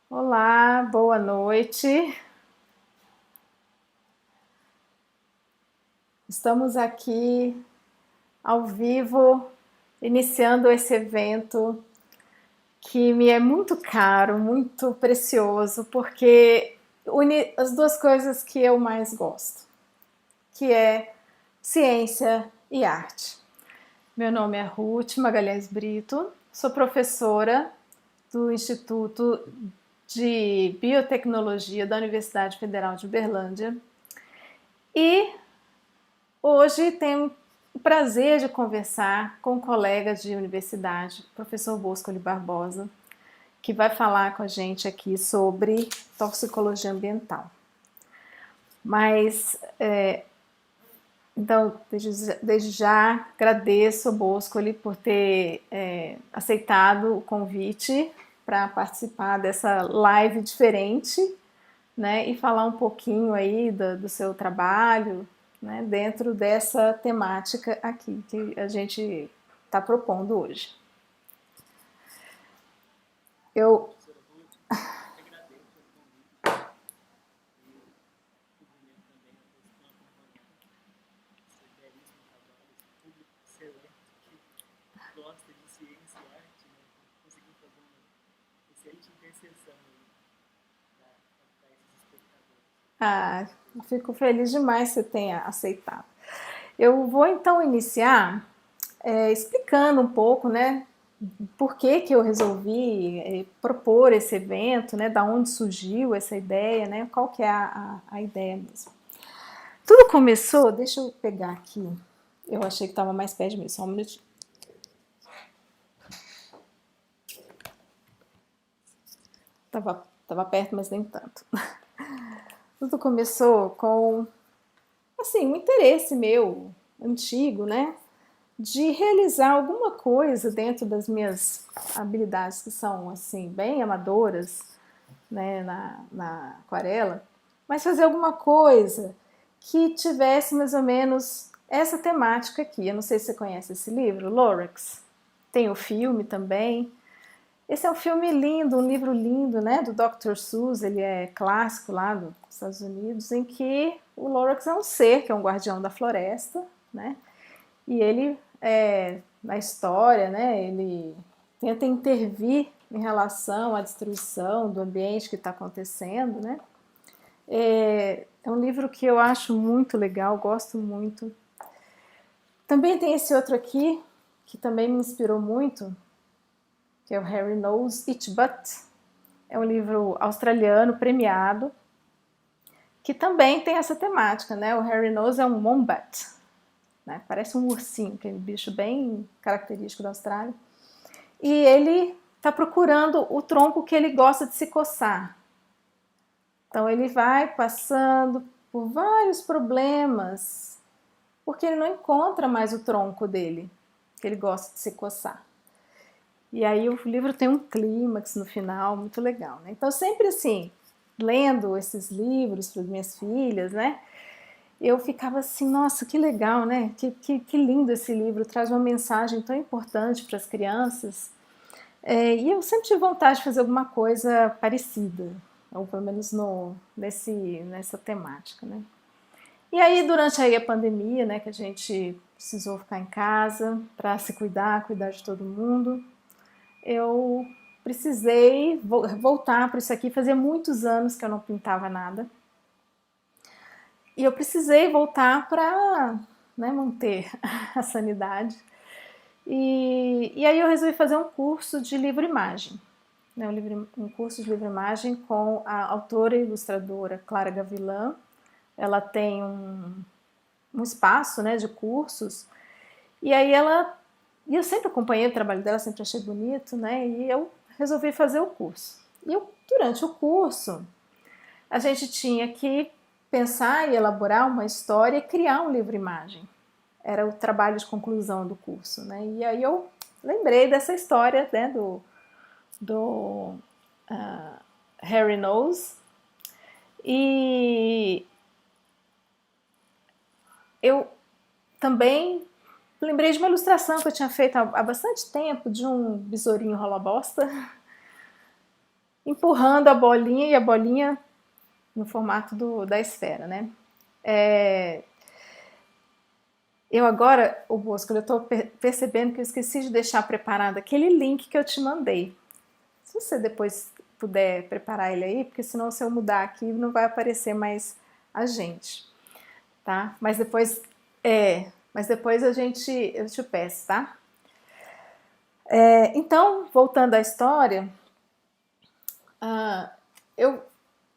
Olá, boa noite. Estamos aqui ao vivo, iniciando esse evento que me é muito caro, muito precioso, porque une as duas coisas que eu mais gosto, que é ciência e arte. Meu nome é Ruth Magalhães Brito, sou professora do Instituto de Biotecnologia da Universidade Federal de Uberlândia e hoje tenho o prazer de conversar com um colega de universidade, professor Bosco Barbosa, que vai falar com a gente aqui sobre toxicologia ambiental. Mas, então, desde já agradeço ao Bosco por ter aceitado o convite para participar dessa live diferente, né, e falar um pouquinho aí do seu trabalho, né, dentro dessa temática aqui que a gente está propondo hoje. Eu Ah, fico feliz demais que você tenha aceitado. Eu vou então iniciar explicando um pouco, né, por que eu resolvi propor esse evento, né, da onde surgiu essa ideia, né, qual que é a ideia mesmo. Tudo começou, deixa eu pegar aqui, eu achei que estava mais perto de mim, só um minutinho. Tava perto, mas nem tanto. Tudo começou com, assim, um interesse meu, antigo, né, de realizar alguma coisa dentro das minhas habilidades que são, assim, bem amadoras, né, na aquarela, mas fazer alguma coisa que tivesse mais ou menos essa temática aqui. Eu não sei se você conhece esse livro, Lorax. Tem o filme também. Esse é um filme lindo, um livro lindo, né, do Dr. Seuss, ele é clássico lá dos Estados Unidos, em que o Lorax é um ser que é um guardião da floresta, né, e ele, na história, né, ele tenta intervir em relação à destruição do ambiente que está acontecendo, né. É um livro que eu acho muito legal, gosto muito. Também tem esse outro aqui, que também me inspirou muito, que é o Harry Knows It But. É um livro australiano premiado, que também tem essa temática, né? O Harry Knows é um wombat, né? Parece um ursinho, aquele bicho bem característico da Austrália. E ele está procurando o tronco que ele gosta de se coçar. Então ele vai passando por vários problemas, porque ele não encontra mais o tronco dele, que ele gosta de se coçar. E aí o livro tem um clímax no final, muito legal, né? Então sempre assim, lendo esses livros para as minhas filhas, né? Eu ficava assim, nossa, que legal, né? Que lindo esse livro, traz uma mensagem tão importante para as crianças. E eu sempre tive vontade de fazer alguma coisa parecida, ou pelo menos nessa temática, né? E aí, durante aí a pandemia, né, que a gente precisou ficar em casa para se cuidar de todo mundo, eu precisei voltar para isso aqui. Fazia muitos anos que eu não pintava nada. E eu precisei voltar para, né, manter a sanidade. E aí eu resolvi fazer um curso de livro-imagem. Né, um curso de livro-imagem com a autora e ilustradora Clara Gavilã. Ela tem um espaço, né, de cursos. E aí e eu sempre acompanhei o trabalho dela, sempre achei bonito, né? E eu resolvi fazer o curso. E durante o curso, a gente tinha que pensar e elaborar uma história e criar um livro-imagem. Era o trabalho de conclusão do curso, né? E aí eu lembrei dessa história, né, do Harry Knows. E eu também lembrei de uma ilustração que eu tinha feito há bastante tempo, de um besourinho rola-bosta, empurrando a bolinha, e a bolinha no formato da esfera, né? Eu agora, o Bosco, eu estou percebendo que eu esqueci de deixar preparado aquele link que eu te mandei. Se você depois puder preparar ele aí, porque senão se eu mudar aqui não vai aparecer mais a gente, tá? Mas depois eu te peço, tá? Então, voltando à história, eu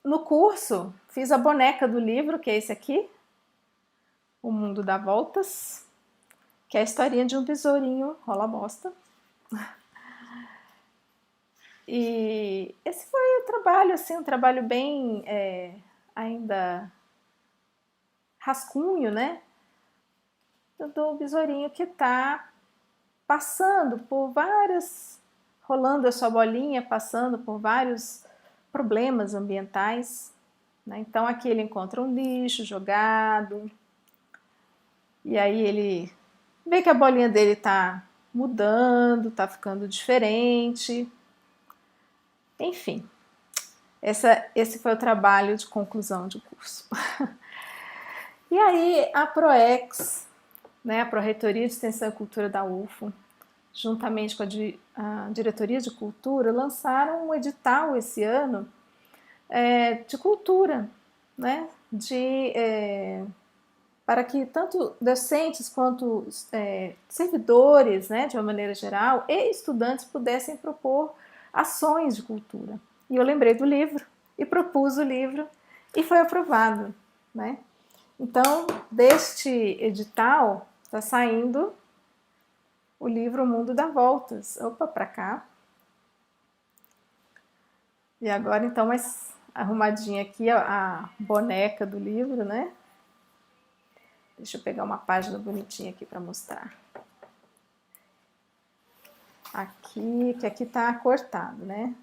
no curso fiz a boneca do livro, que é esse aqui, O Mundo dá Voltas, que é a historinha de um besourinho rola-bosta. E esse foi o trabalho, assim, um trabalho bem ainda rascunho, né? Do besourinho que está passando por várias, rolando a sua bolinha, passando por vários problemas ambientais, né? Então aqui ele encontra um lixo jogado, e aí ele vê que a bolinha dele está mudando, está ficando diferente. Enfim, esse foi o trabalho de conclusão de curso. E aí a PROEX, né, a Pró-Reitoria de Extensão e Cultura da UFO, juntamente com a Diretoria de Cultura, lançaram um edital esse ano de cultura, né, para que tanto docentes quanto servidores, né, de uma maneira geral, e estudantes pudessem propor ações de cultura. E eu lembrei do livro e propus o livro e foi aprovado, né? Então, deste edital está saindo o livro O Mundo dá Voltas. Opa, para cá. E agora, então, mais arrumadinha aqui a boneca do livro, né? Deixa eu pegar uma página bonitinha aqui para mostrar. Aqui, que aqui está cortado, né?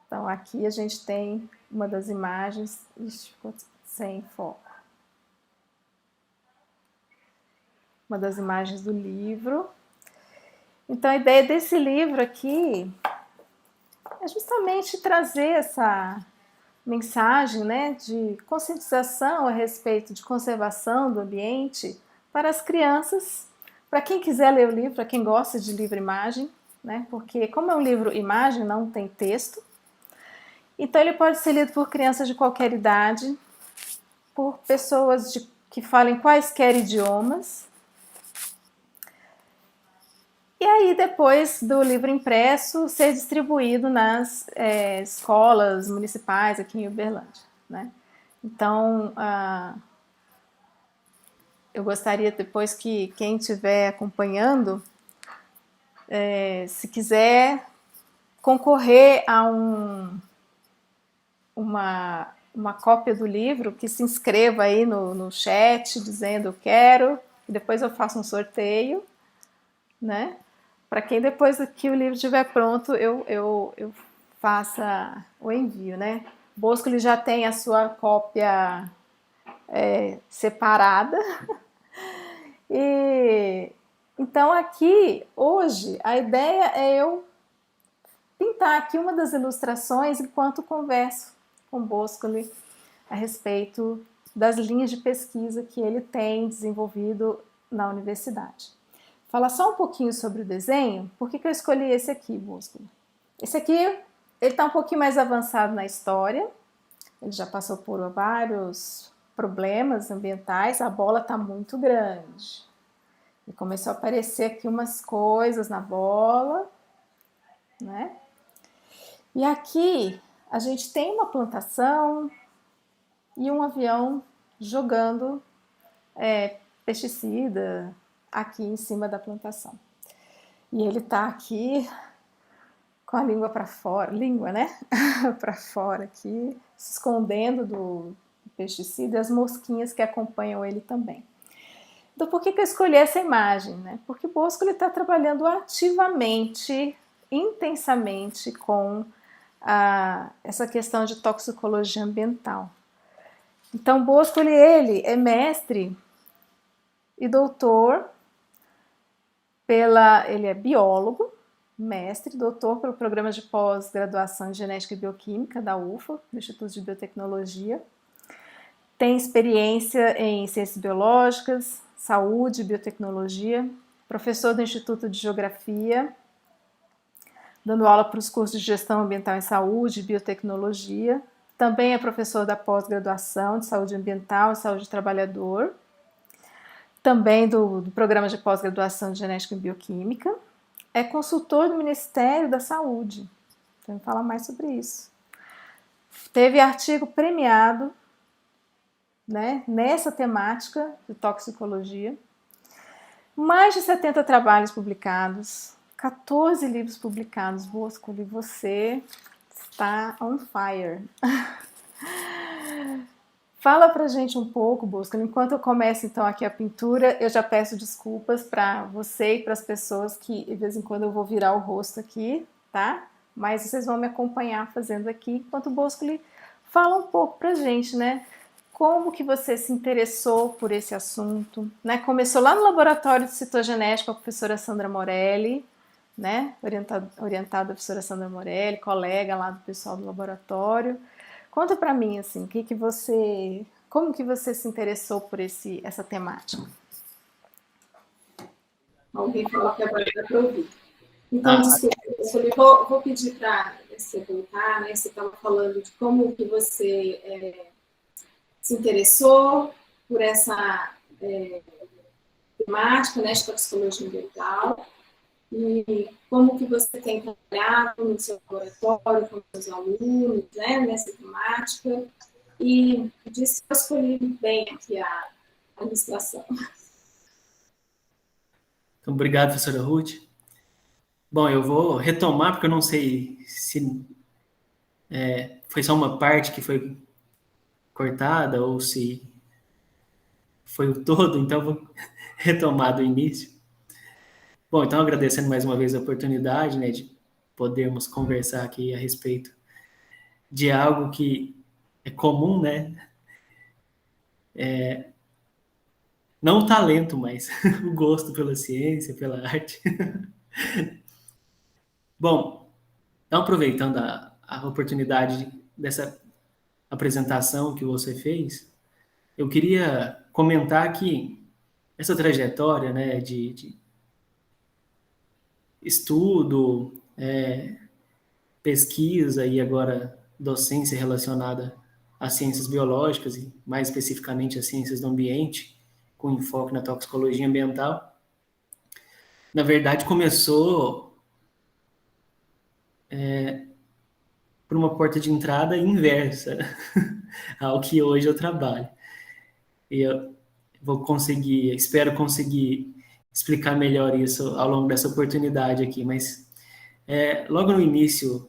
Então, aqui a gente tem uma das imagens. Ixi, ficou sem foco. Uma das imagens do livro. Então, a ideia desse livro aqui é justamente trazer essa mensagem, né, de conscientização a respeito de conservação do ambiente para as crianças, para quem quiser ler o livro, para quem gosta de livro-imagem, né, porque como é um livro-imagem, não tem texto, então ele pode ser lido por crianças de qualquer idade, por pessoas que falem quaisquer idiomas. E aí, depois do livro impresso, ser distribuído nas escolas municipais aqui em Uberlândia, né? Então, eu gostaria depois que quem estiver acompanhando, se quiser concorrer a uma cópia do livro, que se inscreva aí no chat dizendo eu quero, e depois eu faço um sorteio, né? Para quem depois que o livro estiver pronto, eu faça o envio, né? Bosco ele já tem a sua cópia separada. E então aqui, hoje, a ideia é eu pintar aqui uma das ilustrações enquanto converso com Bosco a respeito das linhas de pesquisa que ele tem desenvolvido na universidade. Falar só um pouquinho sobre o desenho. Por que eu escolhi esse aqui, Bosco? Esse aqui, ele está um pouquinho mais avançado na história. Ele já passou por vários problemas ambientais. A bola está muito grande. E começou a aparecer aqui umas coisas na bola, né? E aqui a gente tem uma plantação e um avião jogando pesticida aqui em cima da plantação. E ele tá aqui com a língua para fora, né? para fora aqui, se escondendo do pesticida e as mosquinhas que acompanham ele também. Então, por que eu escolhi essa imagem, né? Porque Bosco está trabalhando ativamente, intensamente com essa questão de toxicologia ambiental. Então, Bosco ele é mestre e doutor Ele é biólogo, mestre, doutor pelo programa de pós-graduação em Genética e Bioquímica da UFA, do Instituto de Biotecnologia. Tem experiência em ciências biológicas, saúde e biotecnologia, professor do Instituto de Geografia, dando aula para os cursos de gestão ambiental em saúde e biotecnologia. Também é professor da pós-graduação de saúde ambiental e saúde do trabalhador. Também do programa de pós-graduação de genética e bioquímica. É consultor do Ministério da Saúde. Vamos falar mais sobre isso. Teve artigo premiado, né, nessa temática de toxicologia. Mais de 70 trabalhos publicados, 14 livros publicados. Boscoli, você está on fire. Fala pra gente um pouco, Boscoli, enquanto eu começo então aqui a pintura, eu já peço desculpas para você e para as pessoas que de vez em quando eu vou virar o rosto aqui, tá? Mas vocês vão me acompanhar fazendo aqui, enquanto o Boscoli fala um pouco pra gente, né? Como que você se interessou por esse assunto, né? Começou lá no laboratório de citogenética com a professora Sandra Morelli, né? Orientada a professora Sandra Morelli, colega lá do pessoal do laboratório. Conta para mim, assim, como que você se interessou por essa temática? Alguém falou que agora dá para ouvir. Então, desculpa, vou pedir para você voltar, né? Você estava falando de como que você se interessou por essa temática, né, de toxicologia ambiental, e como que você tem trabalhado no seu laboratório, com os seus alunos, né, nessa temática, e disse que eu escolhi bem aqui a ilustração. Então, obrigado, professora Ruth. Bom, eu vou retomar, porque eu não sei se foi só uma parte que foi cortada ou se foi o todo, então vou retomar do início. Bom, então agradecendo mais uma vez a oportunidade, né, de podermos conversar aqui a respeito de algo que é comum, né? Não o talento, mas o gosto pela ciência, pela arte. Bom, então aproveitando a oportunidade dessa apresentação que você fez, eu queria comentar que essa trajetória, né, de estudo, pesquisa e agora docência relacionada às ciências biológicas e mais especificamente às ciências do ambiente, com enfoque na toxicologia ambiental, na verdade começou por uma porta de entrada inversa ao que hoje eu trabalho. E eu espero conseguir explicar melhor isso ao longo dessa oportunidade aqui, mas logo no início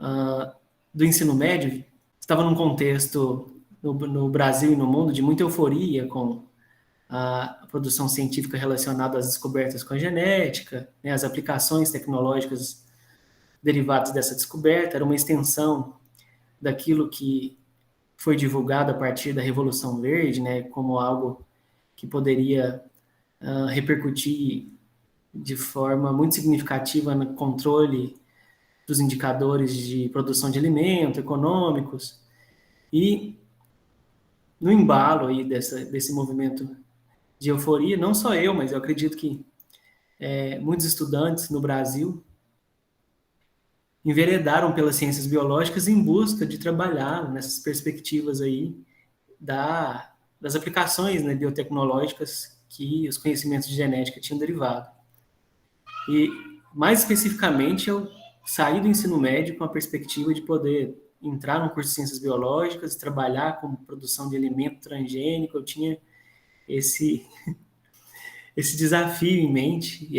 do ensino médio, estava num contexto no Brasil e no mundo de muita euforia com a produção científica relacionada às descobertas com a genética, né, as aplicações tecnológicas derivadas dessa descoberta, era uma extensão daquilo que foi divulgado a partir da Revolução Verde, né, como algo que poderia repercutir de forma muito significativa no controle dos indicadores de produção de alimento, econômicos, e no embalo aí desse movimento de euforia, não só eu, mas eu acredito que muitos estudantes no Brasil enveredaram pelas ciências biológicas em busca de trabalhar nessas perspectivas aí das aplicações, né, biotecnológicas que os conhecimentos de genética tinham derivado. E, mais especificamente, eu saí do ensino médio com a perspectiva de poder entrar no curso de ciências biológicas e trabalhar com produção de alimento transgênico. Eu tinha esse desafio em mente e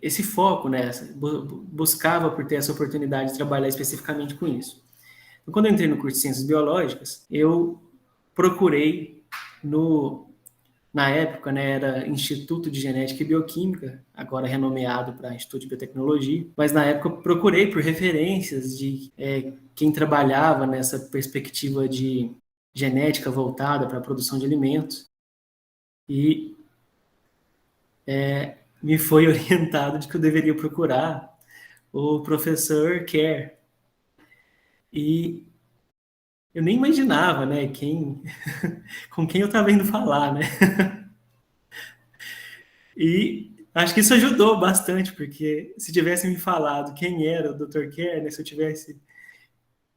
esse foco, né? Buscava por ter essa oportunidade de trabalhar especificamente com isso. Então, quando eu entrei no curso de ciências biológicas, eu procurei na época, né, era Instituto de Genética e Bioquímica, agora renomeado para Instituto de Biotecnologia, mas na época eu procurei por referências de quem trabalhava nessa perspectiva de genética voltada para a produção de alimentos. E me foi orientado de que eu deveria procurar o professor Kerr. E eu nem imaginava, né, com quem eu estava indo falar, né? E acho que isso ajudou bastante, porque se tivesse me falado quem era o Dr. Kerr, né, se eu tivesse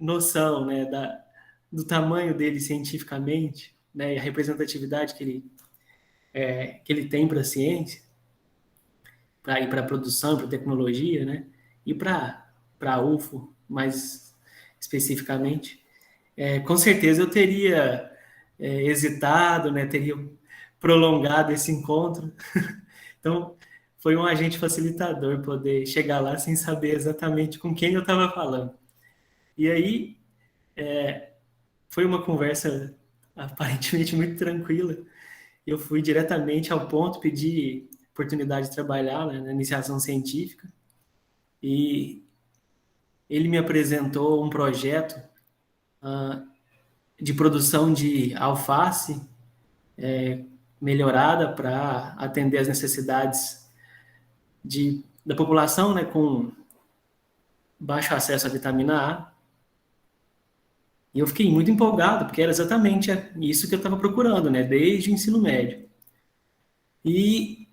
noção, né, do tamanho dele cientificamente, né, e a representatividade que ele tem para a ciência, para ir para a produção, para a tecnologia, né, e para a UFO, mais especificamente, com certeza eu teria hesitado, né, teria prolongado esse encontro. Então, foi um agente facilitador poder chegar lá sem saber exatamente com quem eu estava falando. E aí, foi uma conversa aparentemente muito tranquila. Eu fui diretamente ao ponto, pedi oportunidade de trabalhar, né, na iniciação científica, e ele me apresentou um projeto de produção de alface melhorada para atender as necessidades da população, né, com baixo acesso à vitamina A. E eu fiquei muito empolgado, porque era exatamente isso que eu estava procurando, né, desde o ensino médio. E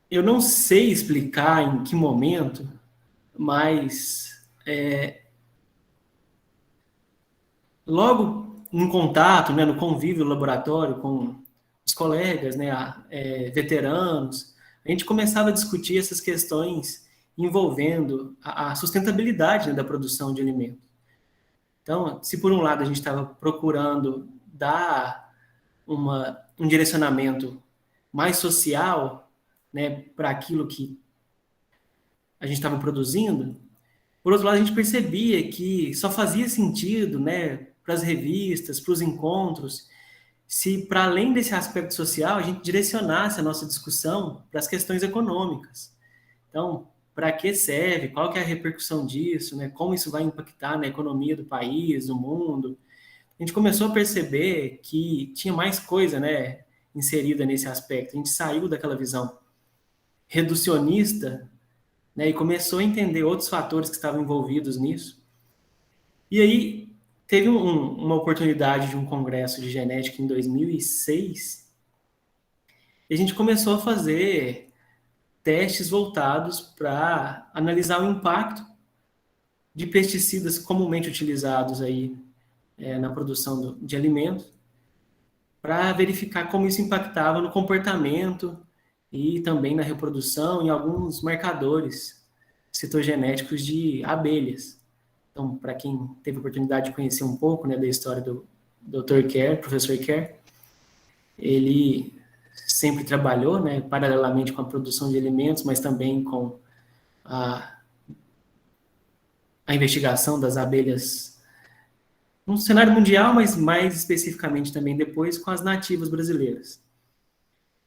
eu não sei explicar em que momento, mas logo em contato, né, no convívio no laboratório com os colegas, né, veteranos, a gente começava a discutir essas questões envolvendo a sustentabilidade, né, da produção de alimentos. Então, se por um lado a gente estava procurando dar um direcionamento mais social, né, para aquilo que a gente estava produzindo, por outro lado a gente percebia que só fazia sentido, né, para as revistas, para os encontros, se para além desse aspecto social a gente direcionasse a nossa discussão para as questões econômicas. Então, para que serve? Qual que é a repercussão disso? Né? Como isso vai impactar na economia do país, do mundo? A gente começou a perceber que tinha mais coisa, né, inserida nesse aspecto. A gente saiu daquela visão reducionista, né, e começou a entender outros fatores que estavam envolvidos nisso. E aí teve uma oportunidade de um congresso de genética em 2006, e a gente começou a fazer testes voltados para analisar o impacto de pesticidas comumente utilizados aí na produção de alimentos, para verificar como isso impactava no comportamento e também na reprodução e alguns marcadores citogenéticos de abelhas. Então, para quem teve a oportunidade de conhecer um pouco, né, da história do Dr. Kerr, professor Kerr, ele sempre trabalhou, né, paralelamente com a produção de alimentos, mas também com a investigação das abelhas no cenário mundial, mas mais especificamente também depois com as nativas brasileiras.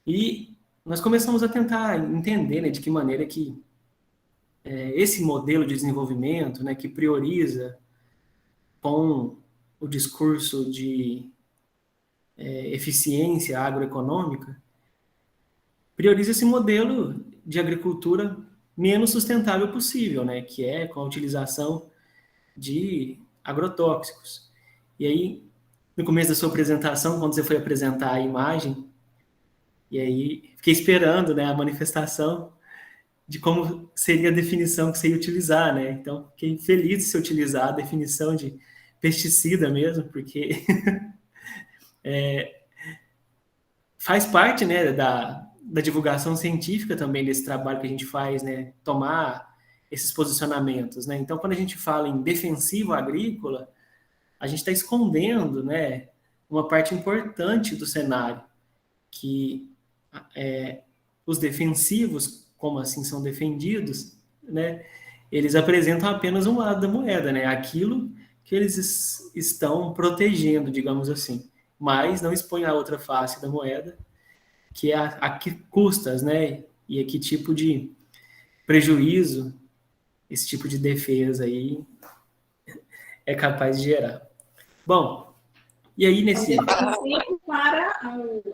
E nós começamos a tentar entender, né, de que maneira que esse modelo de desenvolvimento, né, que prioriza com o discurso de eficiência agroeconômica, prioriza esse modelo de agricultura menos sustentável possível, né, que é com a utilização de agrotóxicos. E aí, no começo da sua apresentação, quando você foi apresentar a imagem, e aí fiquei esperando, né, a manifestação de como seria a definição que você ia utilizar, né? Então, fiquei feliz de você utilizar a definição de pesticida mesmo, porque faz parte, né, da divulgação científica também desse trabalho que a gente faz, né, tomar esses posicionamentos, né? Então, quando a gente fala em defensivo agrícola, a gente está escondendo, né, uma parte importante do cenário, que os defensivos, como assim são defendidos, né, eles apresentam apenas um lado da moeda, né, aquilo que eles estão protegendo, digamos assim, mas não expõe a outra face da moeda, que é a que custas, né, e a que tipo de prejuízo esse tipo de defesa aí é capaz de gerar. Bom, E aí, nesse... Sempre para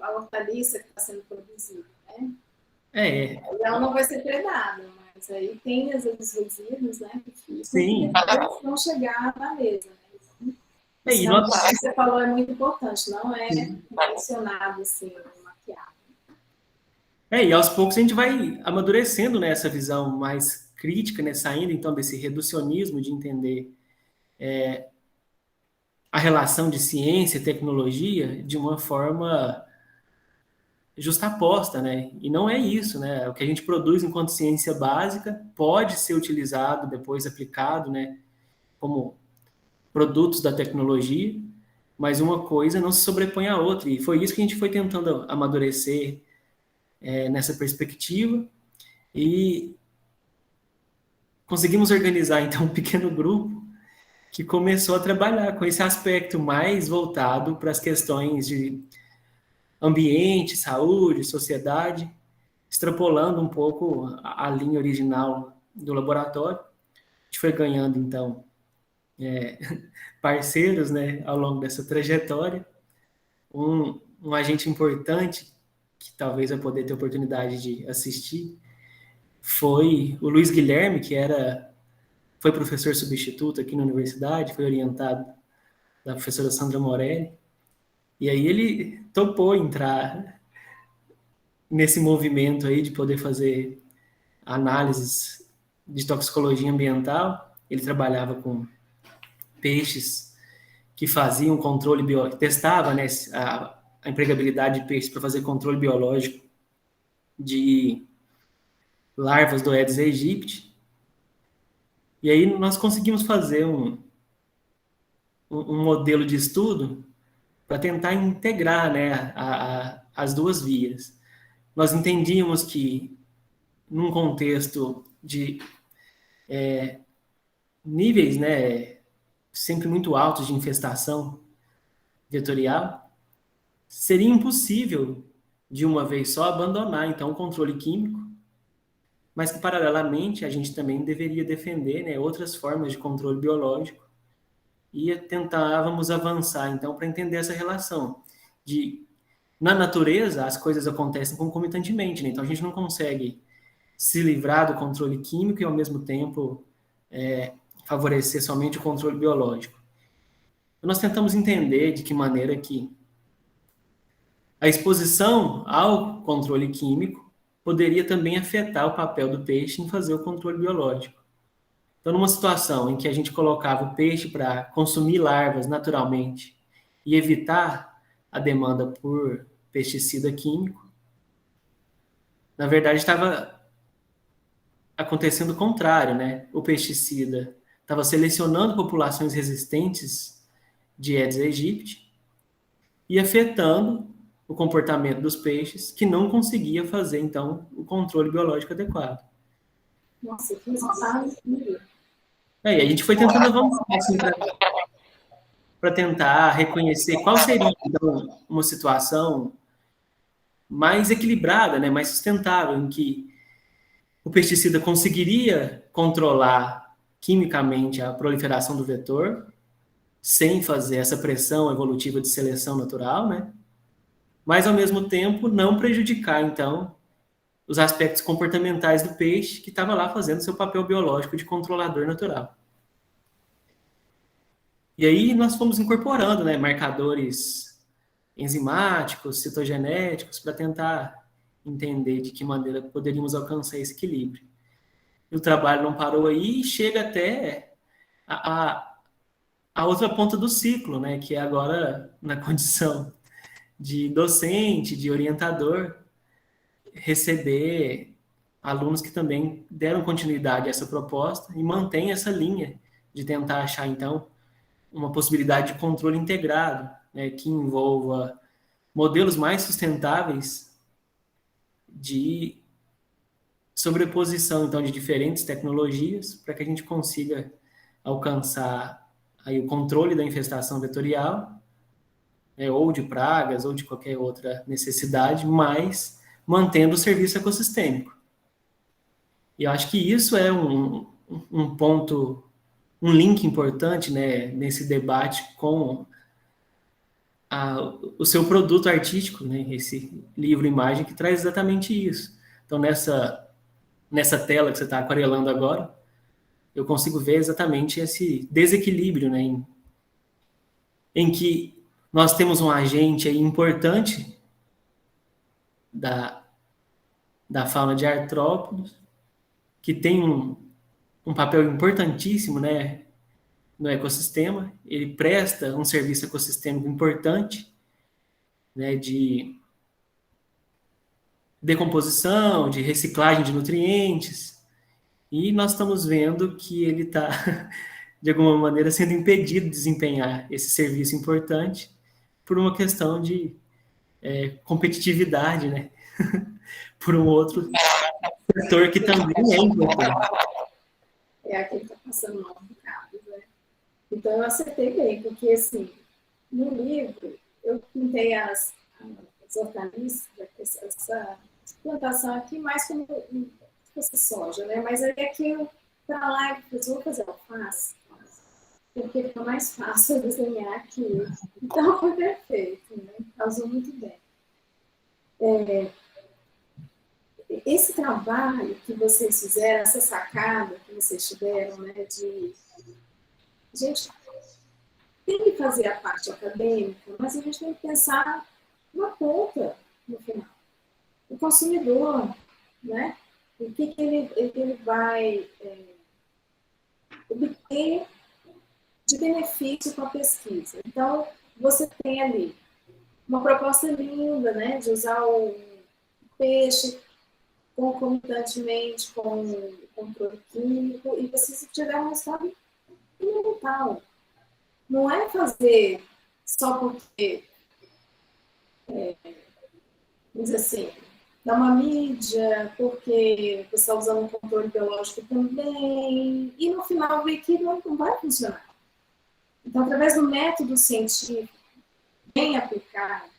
a hortaliça que está sendo produzida, né? Ela não vai ser predada, mas aí tem os resíduos, né, que ficam, sim, que vão chegar na mesa, né? e Então, nós... o que você falou é muito importante, não é mencionado assim, maquiado. E aos poucos a gente vai amadurecendo, né, essa visão mais crítica, né, saindo então desse reducionismo de entender a relação de ciência e tecnologia de uma forma justaposta, né? E não é isso, né? O que a gente produz enquanto ciência básica pode ser utilizado depois aplicado, né, como produtos da tecnologia, mas uma coisa não se sobrepõe à outra. E foi isso que a gente foi tentando amadurecer nessa perspectiva e conseguimos organizar então um pequeno grupo que começou a trabalhar com esse aspecto mais voltado para as questões de ambiente, saúde, sociedade, extrapolando um pouco a linha original do laboratório. A gente foi ganhando, então, parceiros, né, ao longo dessa trajetória. Um agente importante, que talvez vai poder ter oportunidade de assistir, foi o Luiz Guilherme, que foi professor substituto aqui na universidade, foi orientado da professora Sandra Morelli, e aí ele topou entrar nesse movimento aí de poder fazer análises de toxicologia ambiental. Ele trabalhava com peixes que faziam controle biológico, testava, né, a empregabilidade de peixes para fazer controle biológico de larvas do Aedes aegypti. E aí nós conseguimos fazer um modelo de estudo para tentar integrar, né, as duas vias. Nós entendíamos que, num contexto de níveis, né, sempre muito altos de infestação vetorial, seria impossível, de uma vez só, abandonar, então, o controle químico, mas que, paralelamente, a gente também deveria defender, né, outras formas de controle biológico e tentávamos avançar, então, para entender essa relação de, na natureza, as coisas acontecem concomitantemente, né? Então a gente não consegue se livrar do controle químico e, ao mesmo tempo, favorecer somente o controle biológico. Então, nós tentamos entender de que maneira que a exposição ao controle químico poderia também afetar o papel do peixe em fazer o controle biológico. Então, numa situação em que a gente colocava o peixe para consumir larvas naturalmente e evitar a demanda por pesticida químico, na verdade estava acontecendo o contrário, né? O pesticida estava selecionando populações resistentes de Aedes aegypti e afetando o comportamento dos peixes, que não conseguia fazer, então, o controle biológico adequado. Nossa, que resultado. E a gente foi tentando avançar assim, para tentar reconhecer qual seria, então, uma situação mais equilibrada, né, mais sustentável, em que o pesticida conseguiria controlar quimicamente a proliferação do vetor, sem fazer essa pressão evolutiva de seleção natural, né, mas, ao mesmo tempo, não prejudicar, então, os aspectos comportamentais do peixe que estava lá fazendo seu papel biológico de controlador natural. E aí nós fomos incorporando, né, marcadores enzimáticos, citogenéticos, para tentar entender de que maneira poderíamos alcançar esse equilíbrio. E o trabalho não parou aí e chega até a outra ponta do ciclo, né, que é agora na condição de docente, de orientador, receber alunos que também deram continuidade a essa proposta e mantém essa linha de tentar achar, então, uma possibilidade de controle integrado, né, que envolva modelos mais sustentáveis de sobreposição, então, de diferentes tecnologias para que a gente consiga alcançar aí o controle da infestação vetorial, né, ou de pragas, ou de qualquer outra necessidade, mas mantendo o serviço ecossistêmico. E eu acho que isso é um ponto, um link importante, né, nesse debate com o seu produto artístico, né? Esse livro-imagem que traz exatamente isso. Então, nessa tela que você está aquarelando agora, eu consigo ver exatamente esse desequilíbrio, né? Em que nós temos um agente aí importante da, da fauna de artrópodes, que tem um papel importantíssimo, né, no ecossistema. Ele presta um serviço ecossistêmico importante, né, de decomposição, de reciclagem de nutrientes, e nós estamos vendo que ele está, de alguma maneira, sendo impedido de desempenhar esse serviço importante por uma questão de competitividade, né? Por um outro setor que também é importante. É aquele que está passando mal no recado, né? Então, eu acertei bem, porque, assim, no livro, eu pintei as hortaliças, essa plantação aqui, mais como fosse soja, né? Mas aí aqui eu, para lá, eu vou fazer alface, porque fica mais fácil desenhar aqui. Então, foi perfeito, né? Casou muito bem. Esse trabalho que vocês fizeram, essa sacada que vocês tiveram, né, de... Gente, tem que fazer a parte acadêmica, mas a gente tem que pensar na ponta, no final. O consumidor, né? O que ele vai obter de benefício com a pesquisa. Então, você tem ali uma proposta linda, né, de usar o peixe concomitantemente com o controle químico e você tiver um resultado fundamental. Não é fazer só porque, vamos dizer assim, dá uma mídia, porque você está usando um controle biológico também, e no final ver que não vai funcionar. Então, através do método científico bem aplicado,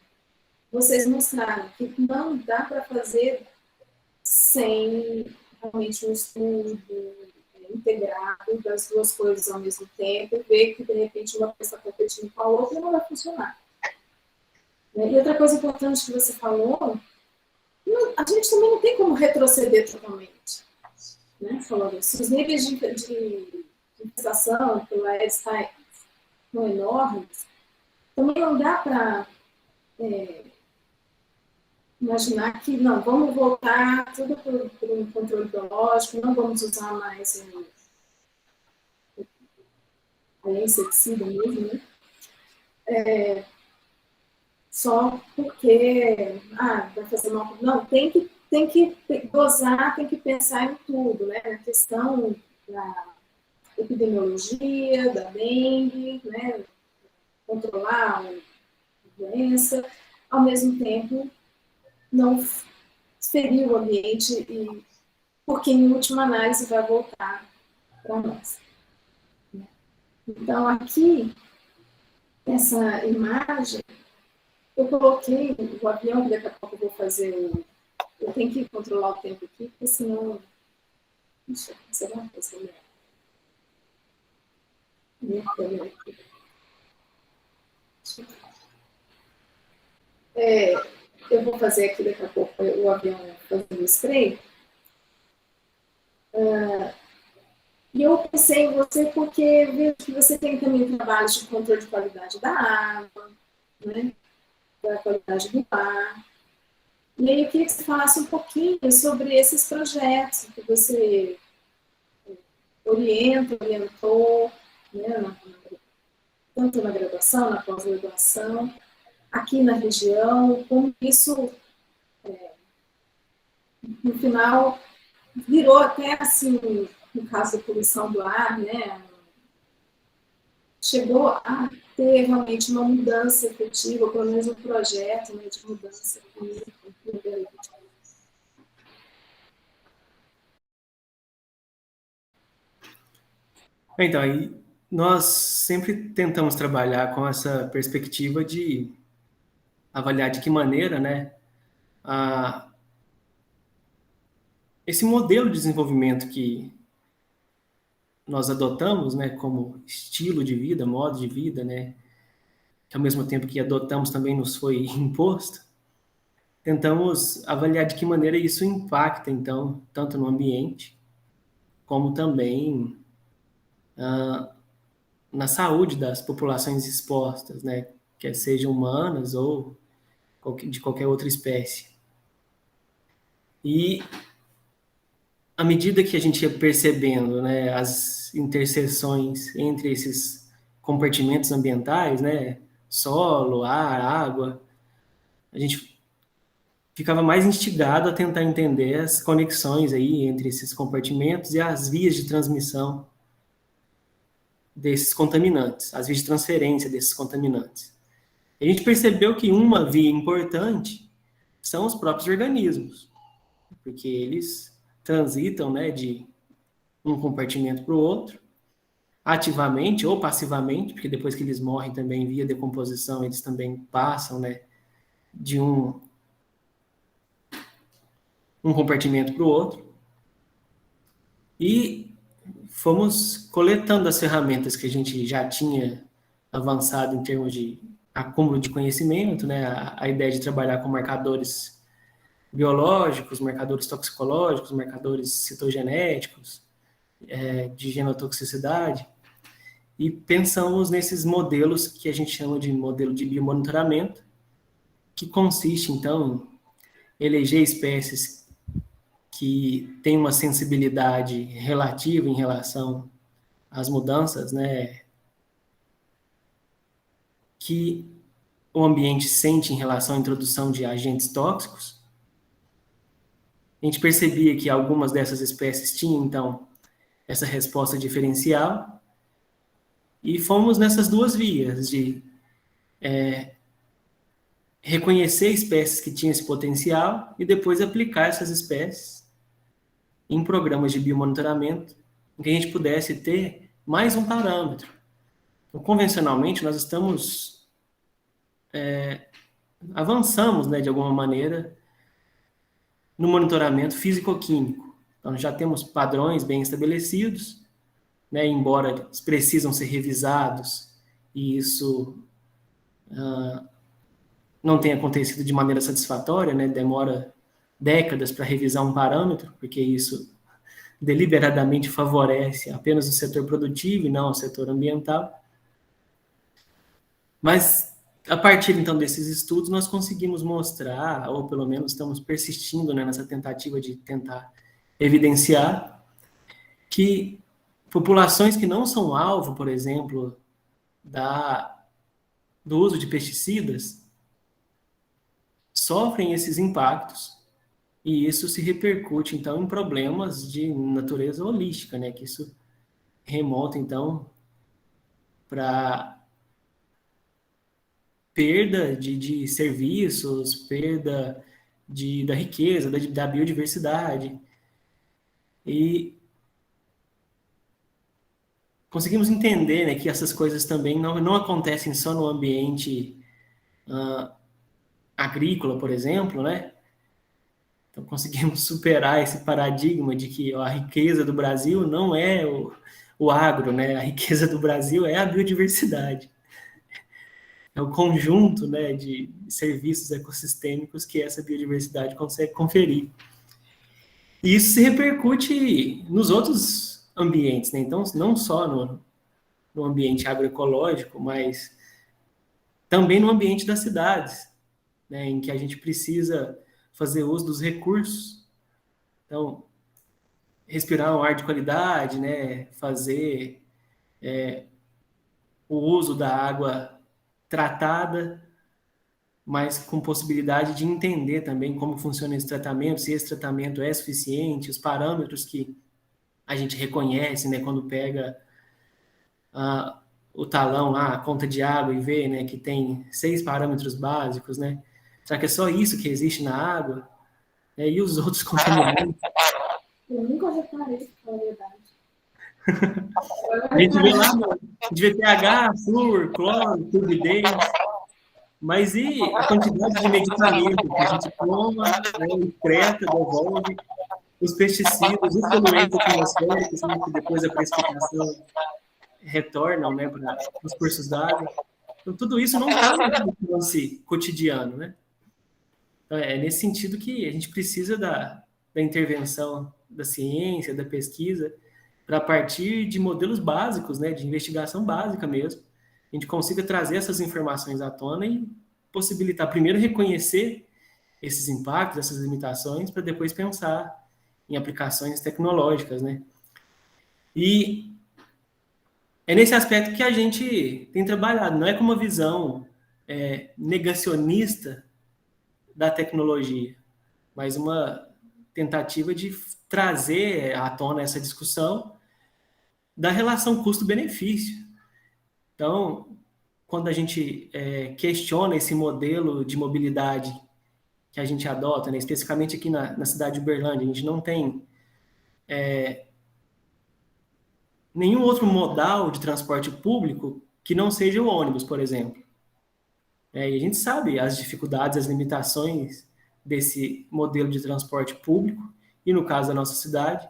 vocês mostraram que não dá para fazer sem realmente um estudo integrado das duas coisas ao mesmo tempo e ver que, de repente, uma coisa está competindo com a outra e não vai funcionar. E outra coisa importante que você falou, a gente também não tem como retroceder totalmente. Né? Falando assim, os níveis de infestação pela Aedes aegypti são enormes, também não dá para imaginar que, não, vamos voltar tudo por um controle biológico, não vamos usar mais a inseticida mesmo, né? Só porque, vai fazer mal. Não, tem que dosar, tem que pensar em tudo, né? Na questão da epidemiologia, da dengue, né? Controlar a doença, ao mesmo tempo não ferir o ambiente, porque em última análise vai voltar para nós. Então, aqui, essa imagem, eu coloquei o avião, que daqui a pouco eu vou fazer eu tenho que controlar o tempo aqui, porque senão... Deixa eu fazer uma coisa melhor. Minha câmera aqui. Eu vou fazer aqui daqui a pouco o avião fazendo spray. E eu pensei em você porque vejo que você tem também trabalhos de controle de qualidade da água, né? Da qualidade do ar. E aí eu queria que você falasse um pouquinho sobre esses projetos que você orientou, né? Tanto na graduação, na pós-graduação, aqui na região, como isso, no final, virou até, assim, no caso da poluição do ar, né, chegou a ter realmente uma mudança efetiva, pelo menos um projeto, né, de mudança aqui. Então, aí nós sempre tentamos trabalhar com essa perspectiva de avaliar de que maneira, né, esse modelo de desenvolvimento que nós adotamos, né, como estilo de vida, modo de vida, né, que ao mesmo tempo que adotamos também nos foi imposto, tentamos avaliar de que maneira isso impacta, então, tanto no ambiente, como também na saúde das populações expostas, né, quer sejam humanas ou de qualquer outra espécie. E à medida que a gente ia percebendo, né, as interseções entre esses compartimentos ambientais, né, solo, ar, água, a gente ficava mais instigado a tentar entender as conexões aí entre esses compartimentos e as vias de transmissão desses contaminantes, as vias de transferência desses contaminantes. A gente percebeu que uma via importante são os próprios organismos, porque eles transitam, né, de um compartimento para o outro, ativamente ou passivamente, porque depois que eles morrem também via decomposição, eles também passam, né, de um compartimento para o outro. E fomos coletando as ferramentas que a gente já tinha avançado em termos de acúmulo de conhecimento, né, a ideia de trabalhar com marcadores biológicos, marcadores toxicológicos, marcadores citogenéticos, de genotoxicidade, e pensamos nesses modelos que a gente chama de modelo de biomonitoramento, que consiste, então, em eleger espécies que têm uma sensibilidade relativa em relação às mudanças, né, que o ambiente sente em relação à introdução de agentes tóxicos. A gente percebia que algumas dessas espécies tinham, então, essa resposta diferencial, e fomos nessas duas vias, de reconhecer espécies que tinham esse potencial e depois aplicar essas espécies em programas de biomonitoramento, em que a gente pudesse ter mais um parâmetro. Então, convencionalmente, nós estamos avançamos, né, de alguma maneira, no monitoramento físico-químico. Então, já temos padrões bem estabelecidos, né, embora eles precisam ser revisados, e isso não tem acontecido de maneira satisfatória, né, demora décadas para revisar um parâmetro, porque isso deliberadamente favorece apenas o setor produtivo e não o setor ambiental. Mas, a partir, então, desses estudos, nós conseguimos mostrar, ou pelo menos estamos persistindo, né, nessa tentativa de tentar evidenciar, que populações que não são alvo, por exemplo, do uso de pesticidas, sofrem esses impactos, e isso se repercute, então, em problemas de natureza holística, né, que isso remonta, então, para perda de serviços, perda da riqueza, da biodiversidade. E conseguimos entender, né, que essas coisas também não acontecem só no ambiente agrícola, por exemplo, né? Então, conseguimos superar esse paradigma de que a riqueza do Brasil não é o agro, né? A riqueza do Brasil é a biodiversidade. É o conjunto, né, de serviços ecossistêmicos que essa biodiversidade consegue conferir. E isso se repercute nos outros ambientes, né? Então, não só no ambiente agroecológico, mas também no ambiente das cidades, né, em que a gente precisa fazer uso dos recursos. Então, respirar um ar de qualidade, né, fazer o uso da água tratada, mas com possibilidade de entender também como funciona esse tratamento, se esse tratamento é suficiente, os parâmetros que a gente reconhece, né, quando pega o talão lá, a conta de água, e vê, né, que tem 6 parâmetros básicos, né? Será que é só isso que existe na água? E os outros contaminantes? Eu nunca reparei, na verdade. A gente vê lá, a gente vê pH, flúor, cloro, turbidez, mas e a quantidade de medicamento que a gente toma, né, excreta, devolve, os pesticidas, os poluentes atmosféricos, né, que depois da precipitação retornam, né, para os cursos d'água. Então, tudo isso não está no lance cotidiano, né? Então, é nesse sentido que a gente precisa da intervenção da ciência, da pesquisa, para partir de modelos básicos, né, de investigação básica mesmo, a gente consiga trazer essas informações à tona e possibilitar, primeiro, reconhecer esses impactos, essas limitações, para depois pensar em aplicações tecnológicas, né? E é nesse aspecto que a gente tem trabalhado, não é com uma visão negacionista da tecnologia, mas uma tentativa de trazer à tona essa discussão da relação custo-benefício. Então, quando a gente questiona esse modelo de mobilidade que a gente adota, né, especificamente aqui na cidade de Uberlândia, a gente não tem nenhum outro modal de transporte público que não seja o ônibus, por exemplo. E a gente sabe as dificuldades, as limitações desse modelo de transporte público, e no caso da nossa cidade,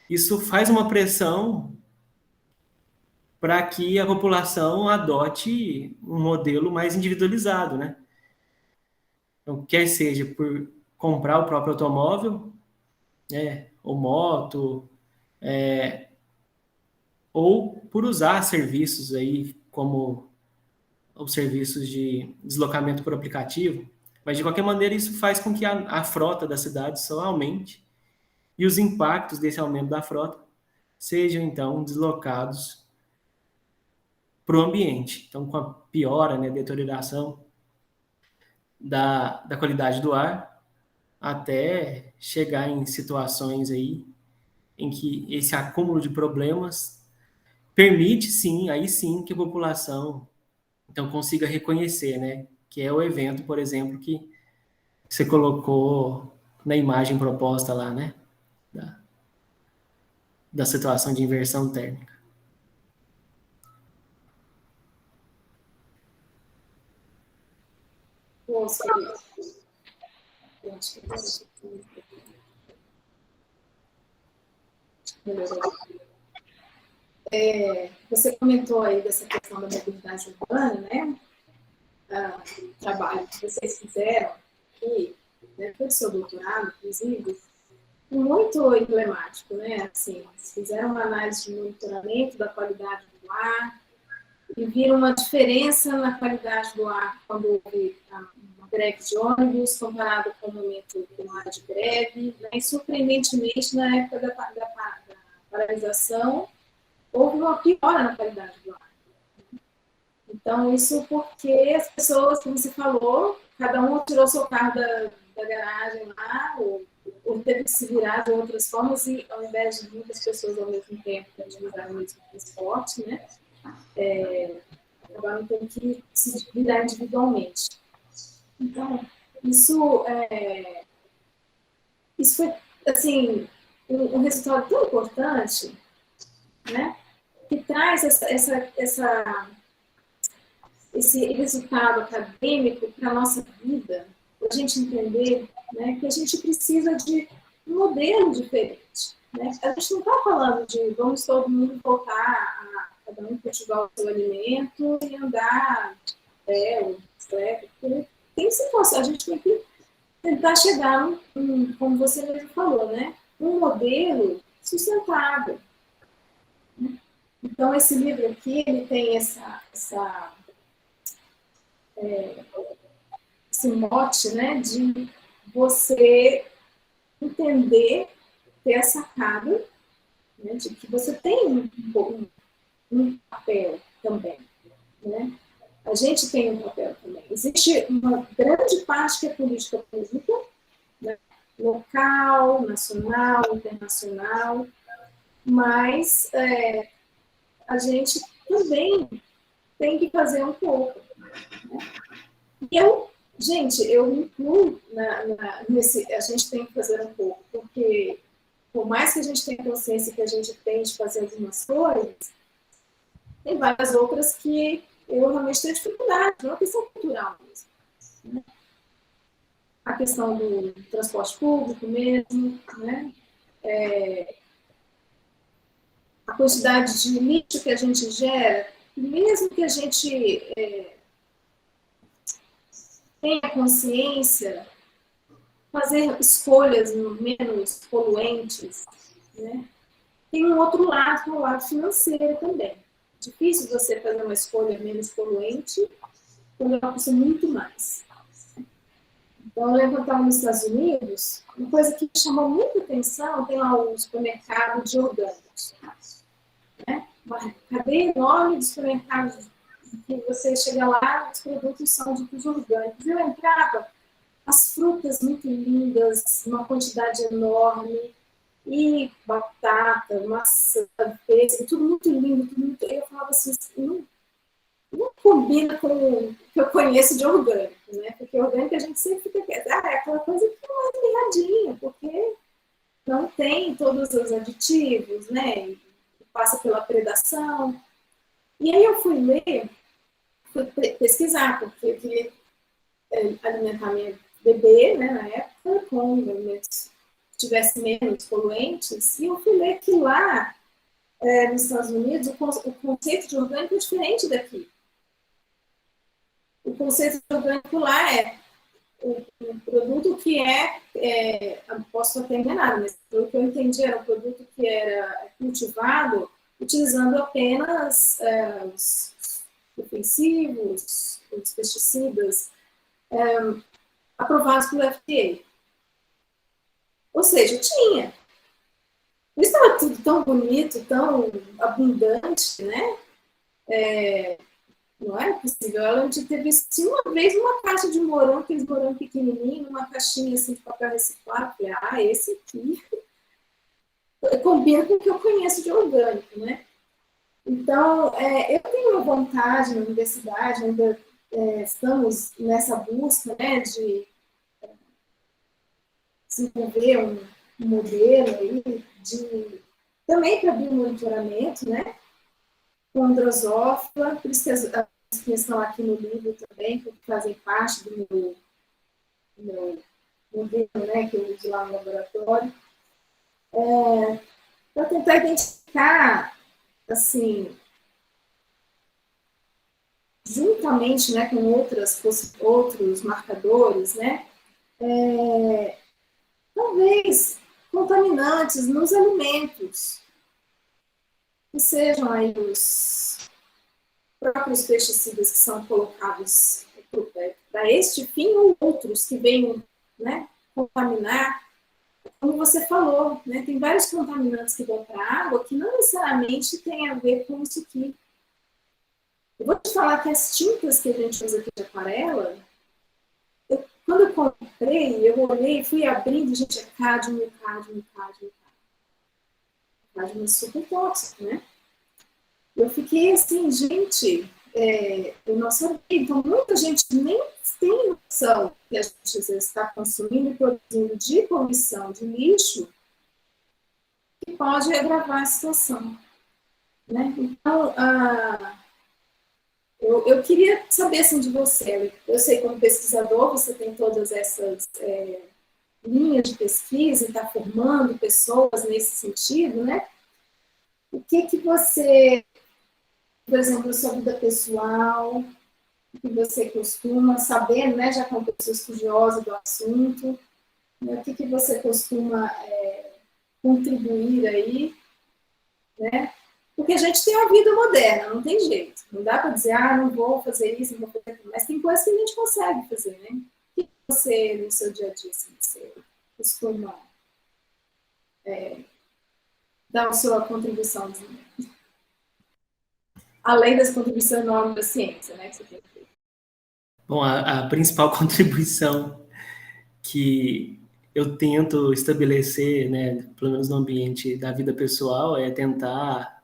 isso faz uma pressão para que a população adote um modelo mais individualizado, né? Então, quer seja por comprar o próprio automóvel, né, ou moto, ou por usar serviços aí como os serviços de deslocamento por aplicativo, mas de qualquer maneira isso faz com que a frota da cidade só aumente e os impactos desse aumento da frota sejam então deslocados para o ambiente. Então, com a piora, né, deterioração da qualidade do ar, até chegar em situações aí em que esse acúmulo de problemas permite, sim, aí sim, que a população então consiga reconhecer, né, que é o evento, por exemplo, que você colocou na imagem proposta lá, né, da, da situação de inversão térmica. Nossa, você comentou aí dessa questão da mobilidade urbana, né? O trabalho que vocês fizeram aqui, né, foi do seu doutorado, inclusive, muito emblemático, né? Assim, vocês fizeram uma análise de monitoramento da qualidade do ar e viram uma diferença na qualidade do ar quando houve uma greve de ônibus comparado com o momento que não era de greve, né? E surpreendentemente, na época da paralisação, houve uma piora na qualidade do ar. Então, isso porque as pessoas, como você falou, cada um tirou seu carro da garagem lá, ou teve que se virar de outras formas, e ao invés de muitas pessoas ao mesmo tempo utilizar o mesmo transporte, né, acabaram tendo que se virar individualmente. Então, isso foi, assim, um resultado tão importante, né, que traz esse resultado acadêmico para a nossa vida, para a gente entender, né, que a gente precisa de um modelo diferente. Né? A gente não está falando de vamos todo mundo voltar a cada um cultivar o seu alimento e andar ou bicicleta. Tem situação, a gente tem que tentar chegar, como você mesmo falou, né, um modelo sustentável. Então, esse livro aqui, ele tem esse mote, né, de você entender, ter a sacada, né, de que você tem um papel também, né? A gente tem um papel também. Existe uma grande parte que é política pública, né, local, nacional, internacional, mas a gente também tem que fazer um pouco. Né? E eu me incluo nesse, a gente tem que fazer um pouco, porque por mais que a gente tenha consciência que a gente tem de fazer algumas coisas, tem várias outras que eu realmente tenho dificuldade, não é uma questão cultural mesmo. Né? A questão do transporte público mesmo, né? A quantidade de lixo que a gente gera, mesmo que a gente tenha consciência, fazer escolhas menos poluentes, né? Tem um outro lado, que é o lado financeiro também. Difícil você fazer uma escolha menos poluente quando ela custa muito mais. Então, eu lembro que eu estava nos Estados Unidos, uma coisa que me chamou muita atenção, tem lá um supermercado de orgânicos, né? Uma cadeia enorme de supermercados que você chega lá, os produtos são de orgânicos. Eu entrava, as frutas muito lindas, uma quantidade enorme, e batata, maçã, pêssego, tudo muito lindo, tudo muito... Eu falava assim, não combina com o que eu conheço de orgânico, né? Porque orgânico a gente sempre fica é aquela coisa que não é mirradinha, porque não tem todos os aditivos, né? E passa pela predação. E aí eu fui ler, fui pesquisar, porque eu queria alimentar minha bebê, né, na época, com alimentos que tivessem menos poluentes, e eu fui ler que lá, nos Estados Unidos, o conceito de orgânico é diferente daqui. O conceito de orgânico lá é um produto que posso estar enganada, mas pelo que eu entendi, era um produto que era cultivado utilizando apenas os defensivos, os pesticidas, aprovados pelo FDA. Ou seja, tinha. Por isso estava tudo tão bonito, tão abundante, né? Não era possível. Eu lembro de ter visto uma vez uma caixa de morango, aqueles morangos pequenininhos, uma caixinha assim de papel reciclado. Falei, esse aqui combina com o que eu conheço de orgânico, né? Então, eu tenho uma vontade na universidade, ainda estamos nessa busca, né, de desenvolver um modelo aí também para biomonitoramento, né, com androsófila, por isso que as que estão aqui no livro também, que fazem parte do meu modelo, né, que eu uso lá no laboratório, para tentar identificar, assim, juntamente, né, com outros marcadores, né, talvez contaminantes nos alimentos, que sejam aí os próprios pesticidas que são colocados para este fim ou outros que venham, né, contaminar. Como você falou, né, tem vários contaminantes que vão para a água que não necessariamente tem a ver com isso aqui. Eu vou te falar que as tintas que a gente usa aqui de aquarela, quando eu comprei, eu olhei e fui abrindo, gente, é cádmio. Cádmio é super tóxico, né? Eu fiquei assim, gente, eu não sabia. Então, muita gente nem tem noção que a gente às vezes está consumindo e produzindo de poluição, de lixo, que pode agravar a situação, né? Então, eu queria saber assim, de você. Eu sei que como pesquisador você tem todas essas linhas de pesquisa e está formando pessoas nesse sentido, né? O que você, por exemplo, na sua vida pessoal, o que você costuma saber, né? Já que é uma pessoa estudiosa do assunto, né, o que você costuma contribuir aí, né? Porque a gente tem uma vida moderna, não tem jeito. Não dá para dizer, não vou fazer isso, não vou fazer aquilo. Mas tem coisas que a gente consegue fazer, né? O que você, no seu dia a dia, assim, você costuma dar a sua contribuição? Além das contribuições enormes da ciência, né? Que você tem feito. Bom, a principal contribuição que eu tento estabelecer, né, pelo menos no ambiente da vida pessoal, é tentar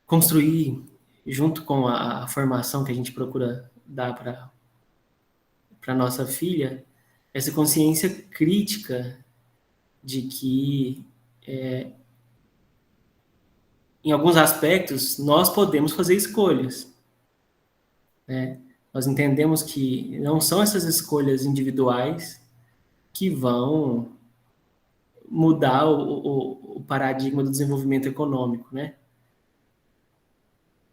construir, junto com a formação que a gente procura dar para nossa filha, essa consciência crítica de que, em alguns aspectos, nós podemos fazer escolhas, né? Nós entendemos que não são essas escolhas individuais que vão mudar o paradigma do desenvolvimento econômico, né?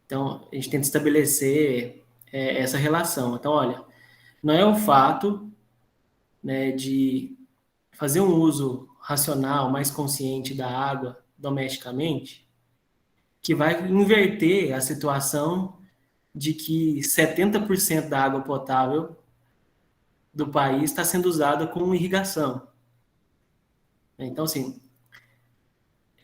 Então, a gente tenta estabelecer essa relação. Então, olha, não é o fato, né, de fazer um uso racional, mais consciente da água domesticamente, que vai inverter a situação de que 70% da água potável do país está sendo usada com irrigação. Então, assim,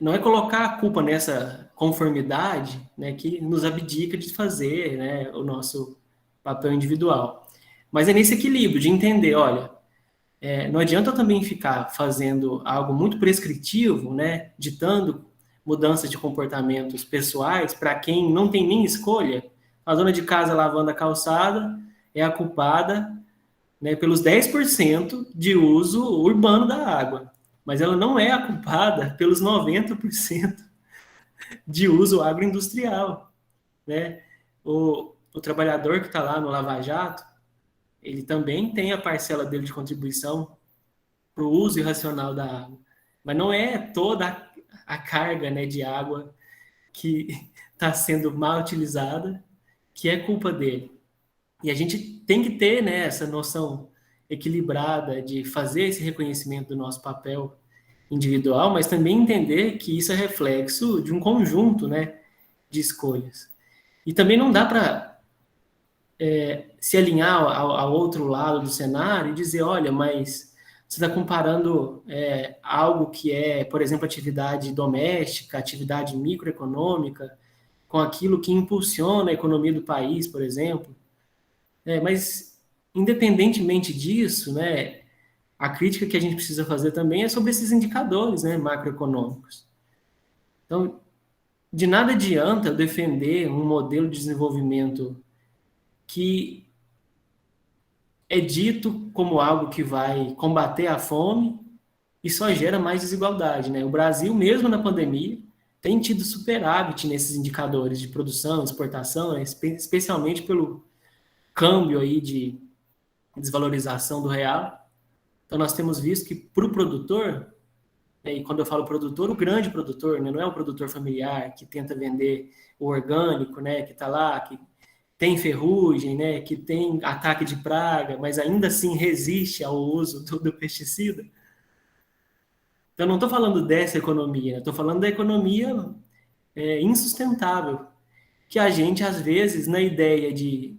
não é colocar a culpa nessa conformidade, né, que nos abdica de fazer, né, o nosso papel individual. Mas é nesse equilíbrio de entender, olha, não adianta eu também ficar fazendo algo muito prescritivo, né, ditando mudanças de comportamentos pessoais para quem não tem nem escolha. A dona de casa lavando a calçada é a culpada, né, pelos 10% de uso urbano da água, mas ela não é a culpada pelos 90% de uso agroindustrial, né? O trabalhador que está lá no Lava Jato, ele também tem a parcela dele de contribuição para o uso irracional da água, mas não é toda a carga, né, de água que está sendo mal utilizada que é culpa dele. E a gente tem que ter, né, essa noção equilibrada de fazer esse reconhecimento do nosso papel individual, mas também entender que isso é reflexo de um conjunto, né, de escolhas. E também não dá para se alinhar ao outro lado do cenário e dizer, olha, mas você está comparando algo que é, por exemplo, atividade doméstica, atividade microeconômica, com aquilo que impulsiona a economia do país, por exemplo. Mas, independentemente disso, né, a crítica que a gente precisa fazer também é sobre esses indicadores, né, macroeconômicos. Então, de nada adianta eu defender um modelo de desenvolvimento que é dito como algo que vai combater a fome e só gera mais desigualdade, né? O Brasil, mesmo na pandemia, tem tido superávit nesses indicadores de produção, exportação, né? Especialmente pelo câmbio aí de desvalorização do real. Então, nós temos visto que para o produtor, né, e quando eu falo produtor, o grande produtor, né, não é o produtor familiar que tenta vender o orgânico, né, que está lá, que tem ferrugem, né, que tem ataque de praga, mas ainda assim resiste ao uso do pesticida. Então, não estou falando dessa economia, estou falando da economia insustentável, que a gente, às vezes, na ideia de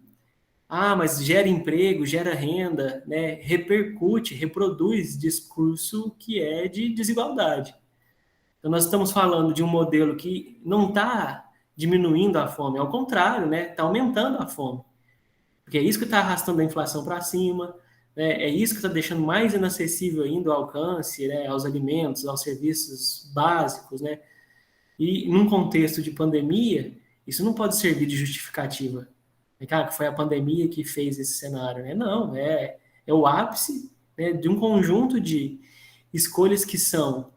mas gera emprego, gera renda, né, repercute, reproduz discurso que é de desigualdade. Então, nós estamos falando de um modelo que não está diminuindo a fome, ao contrário, né, está aumentando a fome. Porque é isso que está arrastando a inflação para cima, né, é isso que está deixando mais inacessível ainda o alcance, né, aos alimentos, aos serviços básicos, né? E num contexto de pandemia, isso não pode servir de justificativa. Cara, que foi a pandemia que fez esse cenário, né? Não, é o ápice, né, de um conjunto de escolhas que são,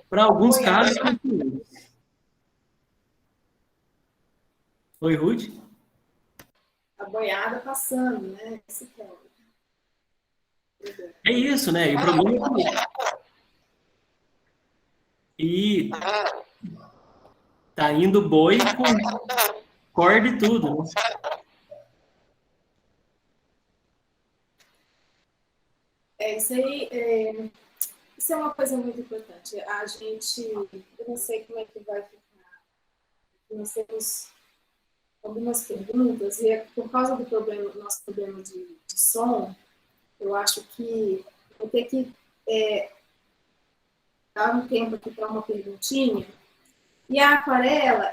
para alguns casos, confusas. Oi, Ruth? A boiada passando, né? Esse ponto. É isso, né? E o problema é que tá indo boi com corda e tudo, né? Isso aí, isso é uma coisa muito importante. A gente, eu não sei como é que vai ficar. Nós temos algumas perguntas, e é por causa do problema, nosso problema de som, eu acho que vou ter que dar um tempo aqui para uma perguntinha. E a aquarela,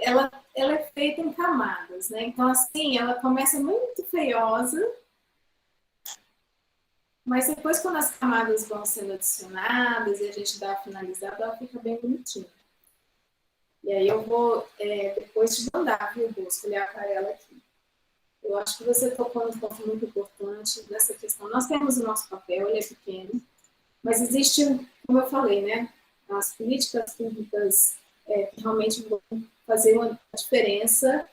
ela é feita em camadas, né? Então, assim, ela começa muito feiosa, mas depois, quando as camadas vão sendo adicionadas e a gente dá a finalizada, ela fica bem bonitinha. E aí eu vou depois te mandar, viu, Bô, escolher a aquarela aqui. Eu acho que você tocou um ponto muito importante nessa questão. Nós temos o nosso papel, ele é pequeno, mas existe, como eu falei, né, as políticas públicas que realmente vão fazer uma diferença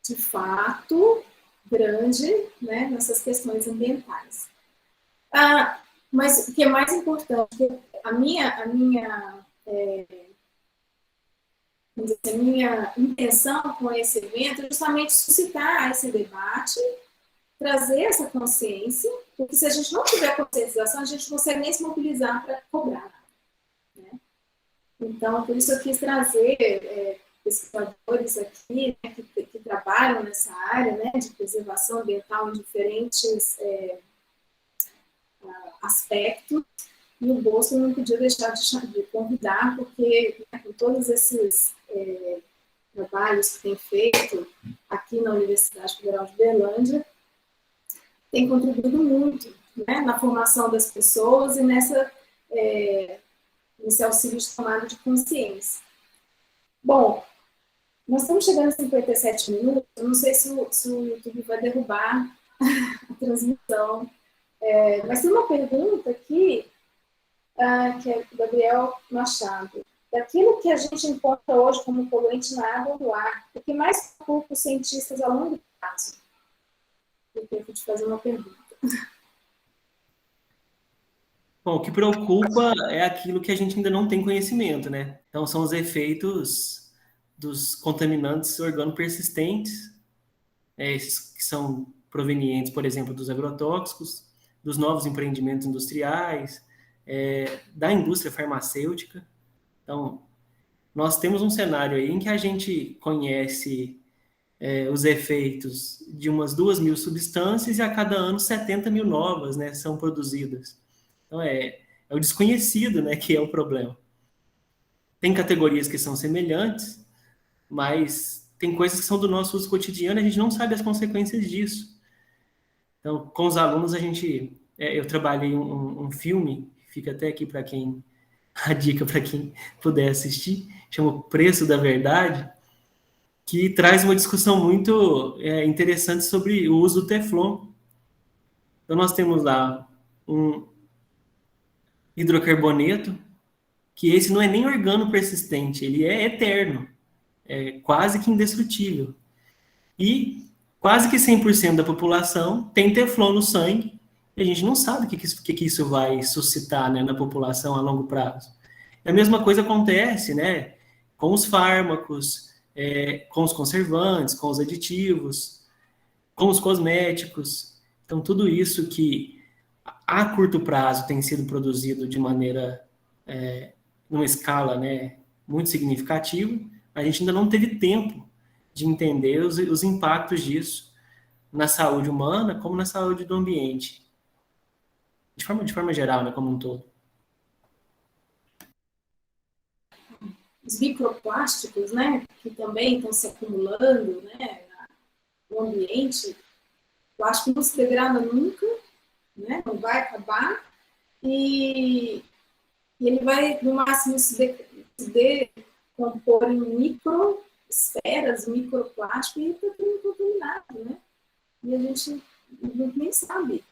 de fato grande, né, nessas questões ambientais. Mas o que é mais importante, a minha a minha intenção com esse evento é justamente suscitar esse debate, trazer essa consciência, porque se a gente não tiver conscientização, a gente não consegue nem se mobilizar para cobrar. Né? Então, por isso eu quis trazer pesquisadores aqui, né, que trabalham nessa área, né, de preservação ambiental em diferentes aspectos, e o Bosco não podia deixar de convidar, porque, né, com todos esses trabalhos que tem feito aqui na Universidade Federal de Uberlândia, tem contribuído muito, né, na formação das pessoas e nesse auxílio de tomada de consciência. Bom, nós estamos chegando a 57 minutos, eu não sei se o YouTube vai derrubar a transmissão, mas tem uma pergunta aqui, que é do Gabriel Machado. Daquilo que a gente encontra hoje como poluente na água ou no ar, o que mais preocupa os cientistas a longo prazo? Eu tenho que te fazer uma pergunta. Bom, o que preocupa é aquilo que a gente ainda não tem conhecimento, né? Então, são os efeitos dos contaminantes organopersistentes, esses que são provenientes, por exemplo, dos agrotóxicos, dos novos empreendimentos industriais, da indústria farmacêutica. Então, nós temos um cenário aí em que a gente conhece os efeitos de umas 2.000 substâncias e a cada ano 70.000 novas, né, são produzidas. Então, é o desconhecido, né, que é o problema. Tem categorias que são semelhantes, mas tem coisas que são do nosso uso cotidiano e a gente não sabe as consequências disso. Então, com os alunos, eu trabalhei um filme, fica até aqui para quem, a dica para quem puder assistir, chama O Preço da Verdade, que traz uma discussão muito interessante sobre o uso do Teflon. Então, nós temos lá um hidrocarboneto, que esse não é nem organo persistente, ele é eterno, é quase que indestrutível. E quase que 100% da população tem Teflon no sangue, e a gente não sabe o que isso vai suscitar, né, na população a longo prazo. A mesma coisa acontece, né, com os fármacos, com os conservantes, com os aditivos, com os cosméticos. Então, tudo isso que a curto prazo tem sido produzido de maneira, numa escala, né, muito significativa, a gente ainda não teve tempo de entender os impactos disso na saúde humana como na saúde do ambiente. De forma geral, né, como um todo. Os microplásticos, né, que também estão se acumulando, né, no ambiente, o plástico não se degrada nunca, né, não vai acabar, e ele vai, no máximo, se decompor em microesferas, microplástico, e está tudo contaminado, né? E a gente nem sabe.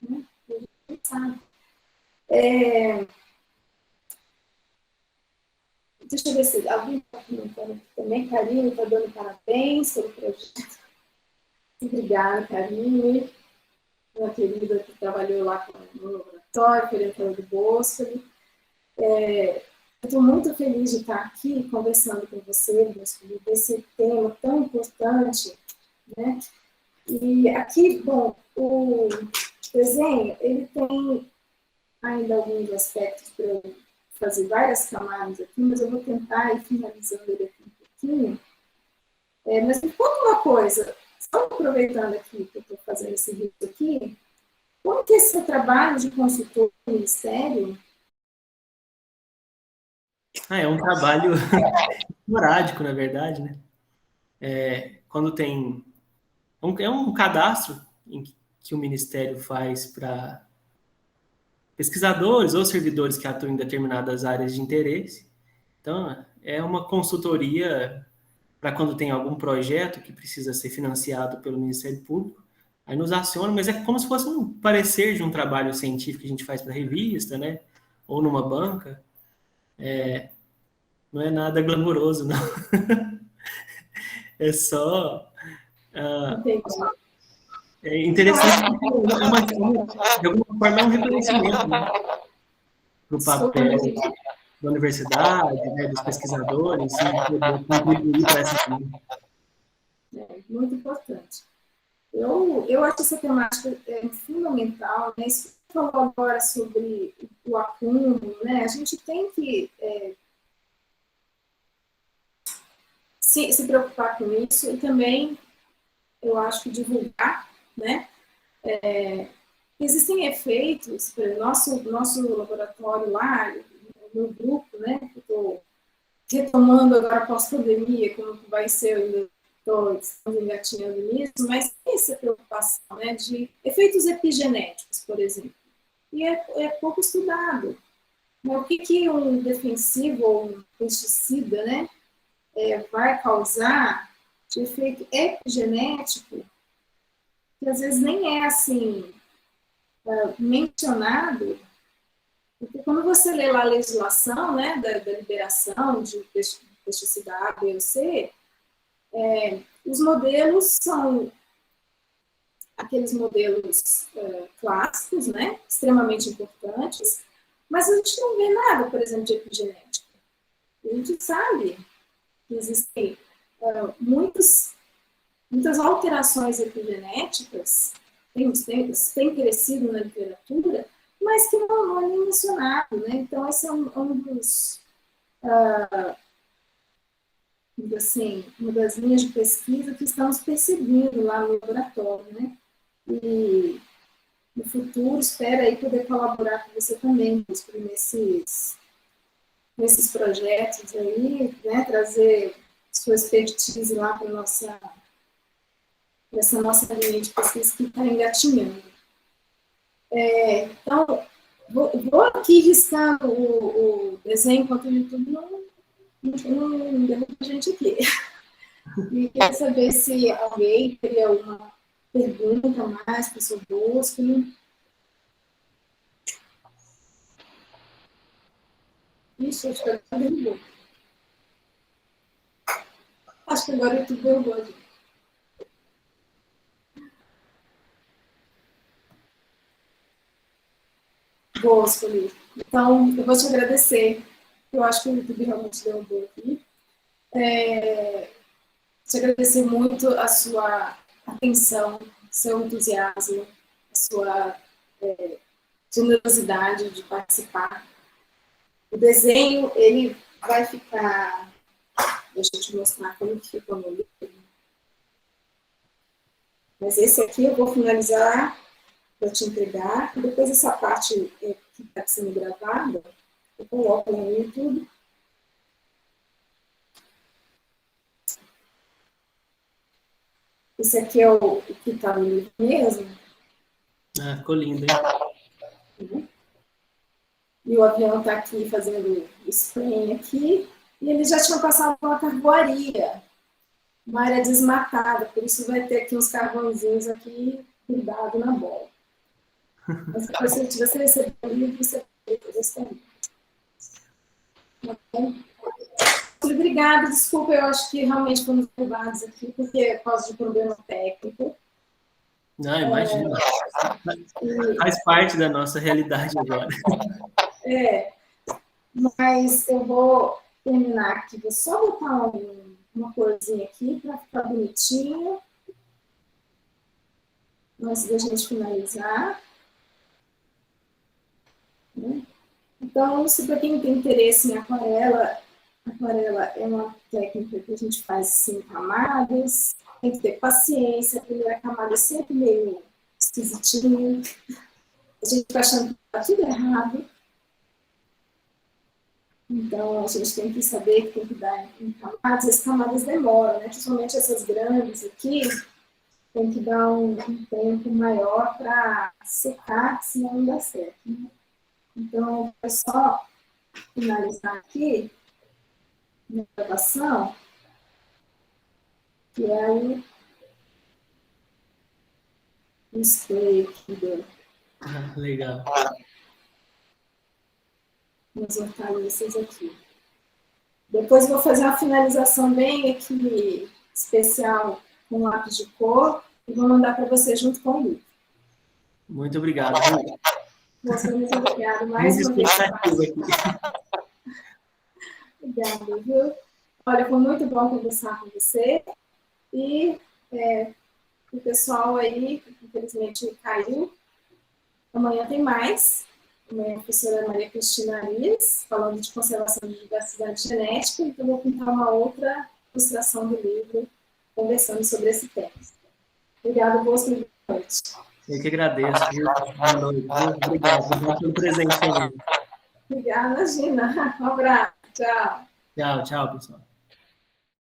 Né? A gente nem sabe. Deixa eu ver se alguém está comentando aqui também. Karine está dando parabéns pelo projeto. Obrigada, Karine. Uma querida que trabalhou lá no laboratório, orientadora do Bosco. Eu estou muito feliz de estar aqui conversando com você, Bosco, desse tema tão importante, né? E aqui, bom, o desenho, ele tem ainda alguns aspectos para eu fazer várias camadas aqui, mas eu vou tentar ir finalizando ele aqui um pouquinho. Mas me conta uma coisa, só aproveitando aqui que eu estou fazendo esse vídeo aqui, como que esse trabalho de consultor do Ministério... É um trabalho esporádico, na verdade, né? Quando tem... É um cadastro que o Ministério faz para pesquisadores ou servidores que atuam em determinadas áreas de interesse. Então, é uma consultoria para quando tem algum projeto que precisa ser financiado pelo Ministério Público, aí nos aciona, mas é como se fosse um parecer de um trabalho científico que a gente faz para revista, né? Ou numa banca. Não é nada glamouroso, não. É só... é interessante porque de alguma forma é um reconhecimento, né, para o papel da universidade, né, dos pesquisadores, e poder contribuir para essa linha. Muito importante. Eu acho essa temática fundamental, né? Isso que você falou agora sobre o acúmulo, né? A gente tem que se preocupar com isso e também, eu acho que divulgar, né? Existem efeitos, nosso laboratório lá, no grupo, né? Que estou retomando agora pós-pandemia, como vai ser, eu ainda estamos engatinhando nisso, mas tem essa preocupação, né? De efeitos epigenéticos, por exemplo. E é pouco estudado. O que um defensivo ou um pesticida, né? Vai causar de efeito epigenético, que às vezes nem é assim mencionado, porque quando você lê lá a legislação, né, da liberação de pesticida A, B ou C, os modelos são aqueles modelos clássicos, né, extremamente importantes, mas a gente não vê nada, por exemplo, de epigenética. A gente sabe que existem muitas alterações epigenéticas, tem crescido na literatura, mas que não é nem mencionado, né? Então, esse é um dos, assim, uma das linhas de pesquisa que estamos perseguindo lá no laboratório, né? E no futuro, espero aí poder colaborar com você também nesses projetos aí, né? Trazer sua expertise lá para essa nossa linha de pesquisa que está engatinhando. Então, vou aqui riscando o desenho, enquanto o YouTube não derruba a gente aqui. E queria saber se alguém teria alguma pergunta mais para o seu Bosco. Ixi, acho que agora derrubou. Acho que agora o YouTube derrubou a gente. Boa, Escolhi. Então, eu vou te agradecer. Eu acho que o YouTube realmente deu um bom aqui. Te agradecer muito a sua atenção, seu entusiasmo, a sua generosidade de participar. O desenho, ele vai ficar... Deixa eu te mostrar como que ficou no livro. Mas esse aqui eu vou finalizar para te entregar. E depois essa parte que está sendo gravada, eu coloco no YouTube. Esse aqui é o que está no livro mesmo. Ah, ficou lindo, hein? E o avião está aqui fazendo spray aqui. E eles já tinham passado pela carvoaria, uma área desmatada, por isso vai ter aqui uns carvãozinhos aqui, cuidado na bola. Mas se você receber o livro, você pode fazer isso também. Obrigada, desculpa, eu acho que realmente fomos derrubados aqui, porque é por causa de problema técnico. Não, imagina. Faz parte da nossa realidade agora. Mas eu vou terminar aqui, vou só botar uma corzinha aqui para ficar bonitinho. Antes da gente finalizar. Então, se para quem tem interesse em aquarela é uma técnica que a gente faz em camadas, tem que ter paciência, a primeira camada é sempre meio esquisitinha, a gente está achando que está tudo errado, então a gente tem que saber que tem que dar em camadas, as camadas demoram, né? Principalmente essas grandes aqui, tem que dar um tempo maior para secar, senão não dá certo, né? Então, é só finalizar aqui na gravação, que é o spray aqui Legal. das hortaliças aqui. Depois vou fazer uma finalização bem aqui especial com lápis de cor e vou mandar para você junto com o livro. Muito obrigado. Você muito obrigada mais uma vez. Obrigada, viu? Olha, foi muito bom conversar com você. E o pessoal aí, infelizmente, caiu. Amanhã tem mais. Amanhã a professora Maria Cristina Arias, falando de conservação de diversidade genética. Então, eu vou pintar uma outra ilustração do livro, conversando sobre esse tema. Obrigada, boa noite. Eu que agradeço. Boa noite. Obrigado pelo presente aí. Obrigada, imagina. Um abraço. Tchau. Tchau, tchau, pessoal.